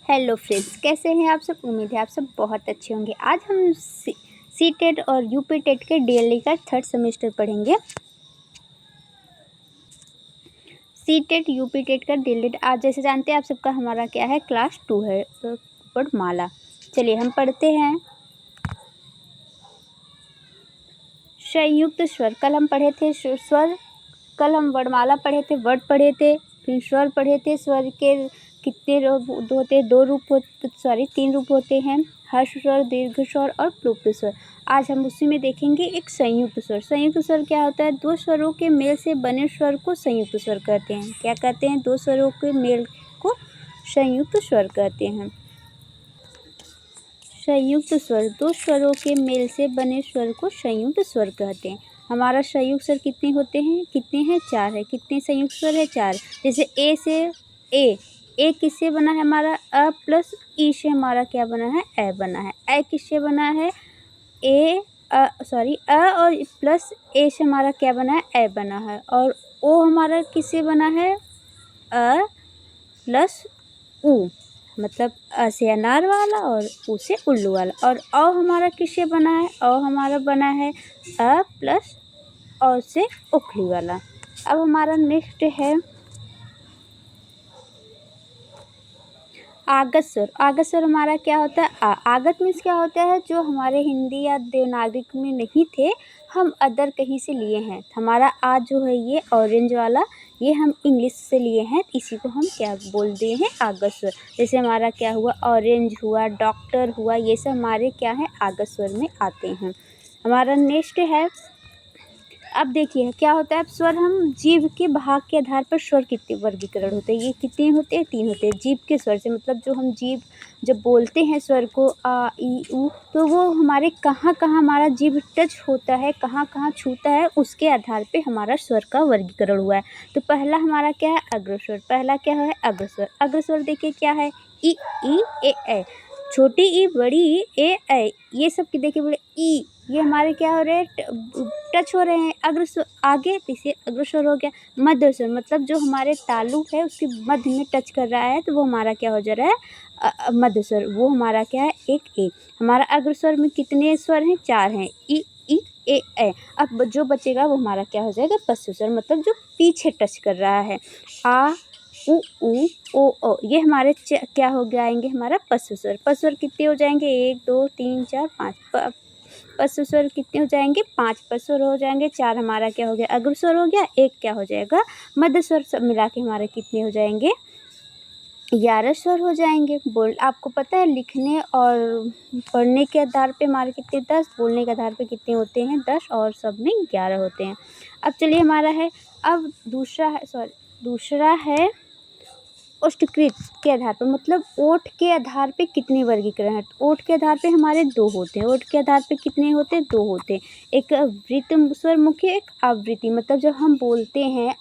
Hello friends, कैसे हैं आप सब। उम्मीद है आप सब बहुत अच्छे होंगे। आज हम सी टेट और यूपी टेट के डीएलई का थर्ड सेमेस्टर पढ़ेंगे। सी टेट यूपी टेट का डीएलई आज जैसे जानते हैं आप सबका हमारा क्या है, क्लास 2 है वर्णमाला। चलिए हम पढ़ते हैं। संयुक्त स्वर कल हम पढ़े थे स्वर, कल हम वर्णमाला पढ़े थे, वर्ड पढ़े थे, फिर स्वर पढ़े थे। स्वर के कितने रूप होते हैं, 2 रूप होते, 3 रूप होते हैं, हर्ष स्वर, दीर्घ स्वर और प्लुप्त स्वर। आज हम उसी में देखेंगे एक संयुक्त स्वर। संयुक्त स्वर क्या होता है, 2 स्वरों के मेल से बने स्वर को संयुक्त स्वर कहते हैं। क्या कहते हैं, 2 स्वरों के मेल को संयुक्त स्वर कहते हैं। संयुक्त स्वर, 2 स्वरों के मेल से बने स्वर को संयुक्त स्वर कहते हैं। हमारा संयुक्त स्वर कितने होते हैं, कितने हैं, 4 है। कितने संयुक्त स्वर है, 4। जैसे ए से ए किससे बना है हमारा, अ प्लस ई से हमारा क्या बना है, ए बना है। ए किससे बना है, अ और प्लस ए से हमारा क्या बना है, ए बना है। और ओ हमारा किससे बना है, अ प्लस उ, मतलब अ से अनार वाला और उ से उल्लू वाला। और अ हमारा किससे बना है, अ हमारा बना है अ प्लस और से उखली वाला। अब हमारा नेक्स्ट है आगत स्वर। आगत स्वर हमारा क्या होता है, आगत मीन्स क्या होता है, जो हमारे हिंदी या देवनागरिक में नहीं थे, हम अदर कहीं से लिए हैं। हमारा आ जो है ये ऑरेंज वाला, ये हम इंग्लिश से लिए हैं, इसी को हम क्या बोलते हैं, आगत स्वर। जैसे हमारा क्या हुआ, ऑरेंज हुआ, डॉक्टर हुआ, ये सब हमारे क्या है, आगत स्वर में आते हैं। हमारा नेक्स्ट है, अब देखिए क्या होता है, अब स्वर हम जीभ के भाग के आधार पर स्वर कितने वर्गीकरण होते हैं, ये कितने होते हैं, 3 होते हैं। जीभ के स्वर से मतलब जो हम जीभ जब बोलते हैं स्वर को आ ई उ, तो वो हमारे कहाँ कहाँ हमारा जीभ टच होता है, कहाँ कहाँ छूता है, उसके आधार पे हमारा स्वर का वर्गीकरण हुआ है। तो पहला हमारा क्या है, अग्रस्वर। पहला क्या है, अग्रस्वर। अग्रस्वर देखिए क्या है, ई ए, छोटी ई, बड़ी ई, ए, ये सब की देखिए बोले ई, ये हमारे क्या हो रहे हैं, टच हो रहे हैं अग्रस्वर आगे, तो इसे अग्रस्वर हो गया। मध्य स्वर मतलब जो हमारे तालु है उसके मध्य में टच कर रहा है, तो वो हमारा क्या हो जा रहा है, मध्य स्वर, वो हमारा क्या है, एक। हमारा अग्रस्वर में कितने स्वर हैं, 4 हैं, ई ए। अब जो बचेगा वो हमारा क्या हो जाएगा, पश्च स्वर, मतलब जो पीछे टच कर रहा है, आ उ ओ, ये हमारे क्या हो गया, आएंगे हमारा पश्च स्वर। पश्च स्वर कितने हो जाएंगे, 1 2 3 4 5। पश्च स्वर कितने हो जाएंगे, 5 पश्च स्वर हो जाएंगे। 4 हमारा क्या हो गया, अग्रस्वर हो गया। 1 क्या हो जाएगा, मध्य स्वर। सब मिला के हमारे कितने हो जाएंगे, 11 स्वर हो जाएंगे। आपको पता है लिखने और पढ़ने के आधार पे हमारे कितने, 10, बोलने के आधार पे कितने होते हैं, 10, और सब में 11 होते हैं। अब चलिए हमारा है, अब दूसरा है ओष्ठकृत के आधार पर, मतलब ओठ के आधार पे कितने वर्गीकरण है। ओठ के आधार पे हमारे 2 होते हैं। ओठ के आधार पे कितने होते हैं, 2 होते हैं। एक वृत्त स्वर मुख्य, एक आवृत्ति, मतलब जब हम बोलते हैं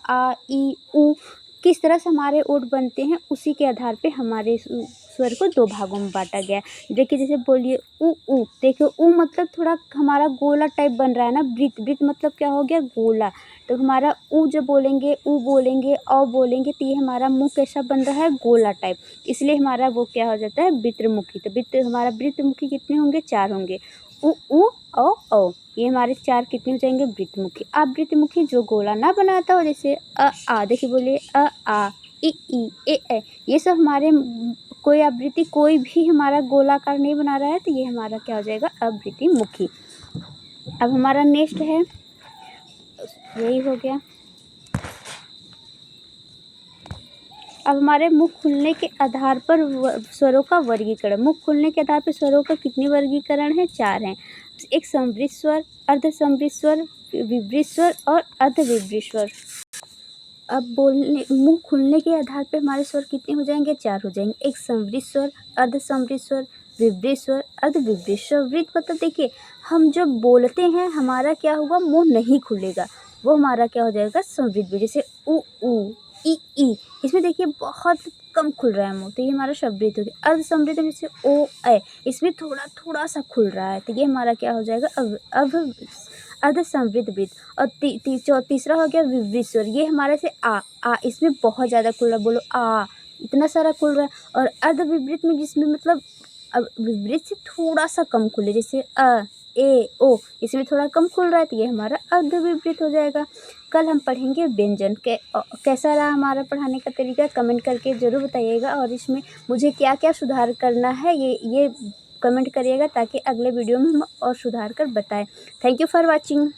आ ई उ, किस तरह से हमारे ओठ बनते हैं, उसी के आधार पे हमारे स्वर को 2 भागों में बांटा गया है। देखिए जैसे बोलिए उ, देखिए उ मतलब थोड़ा हमारा गोला टाइप बन रहा है ना। वृत्त मतलब क्या हो गया, गोला। तो हमारा उ जब बोलेंगे, उ बोलेंगे, औ बोलेंगे, तो ये हमारा मुंह कैसा बन रहा है, गोला टाइप, इसलिए हमारा वो क्या हो जाता है, वृत्तमुखी। तो हमारा वृत्तमुखी कितने होंगे, 4 होंगे, उ औ, ये हमारे 4 कितने हो जाएंगे, वृत्तमुखी। अब वृत्तमुखी जो गोला ना बनाता हो, जैसे आ, देखिए बोलिए आ ई ए, ये सब हमारे कोई आवृत्ति कोई भी हमारा गोलाकार नहीं बना रहा है, तो ये हमारा क्या हो जाएगा, अवृत्तिमुखी। अब हमारा नेक्स्ट है, यही हो गया। अब हमारे मुख खुलने के आधार पर स्वरों का वर्गीकरण। मुख खुलने के आधार पर स्वरों का कितने वर्गीकरण है, 4 हैं। एक समवृत्त स्वर, अर्ध समवृत्त स्वर, विवृत स्वर और अर्धविवृत स्वर। अब बोलने मुंह खुलने के आधार पे हमारे स्वर कितने हो जाएंगे, 4 हो जाएंगे। एक समवृत्त स्वर, अर्ध समवृत्त स्वर, विवृत स्वर, अर्धविवृत स्वर। वृत्त मतलब देखिए हम जब बोलते हैं हमारा क्या होगा, मुंह नहीं खुलेगा, वो हमारा क्या हो जाएगा, समवृत्त। जैसे उ ई, इसमें देखिए बहुत कम खुल रहा है मुंह, तो ये हमारा समवृत्त हो गया। अर्ध समवृत्त जैसे ओ ए, इसमें थोड़ा थोड़ा सा खुल रहा है, तो ये हमारा क्या हो जाएगा, अर्ध समवृत्त वृत्त। और तीसरा हो गया विवृत स्वर, ये हमारे से आ, इसमें बहुत ज़्यादा खुल रहा, बोलो आ इतना सारा खुल रहा है। और अर्ध विपरीत में जिसमें मतलब अब विपरीत से थोड़ा सा कम खुले, जैसे अ, ए, ओ, इसमें थोड़ा कम खुल रहा है तो ये हमारा अर्ध विपरीत हो जाएगा। कल हम पढ़ेंगे व्यंजन कैसा रहा हमारा पढ़ाने का तरीका, कमेंट करके ज़रूर बताइएगा। और इसमें मुझे क्या क्या सुधार करना है ये कमेंट करिएगा, ताकि अगले वीडियो में हम और सुधार कर बताएं। Thank you for watching.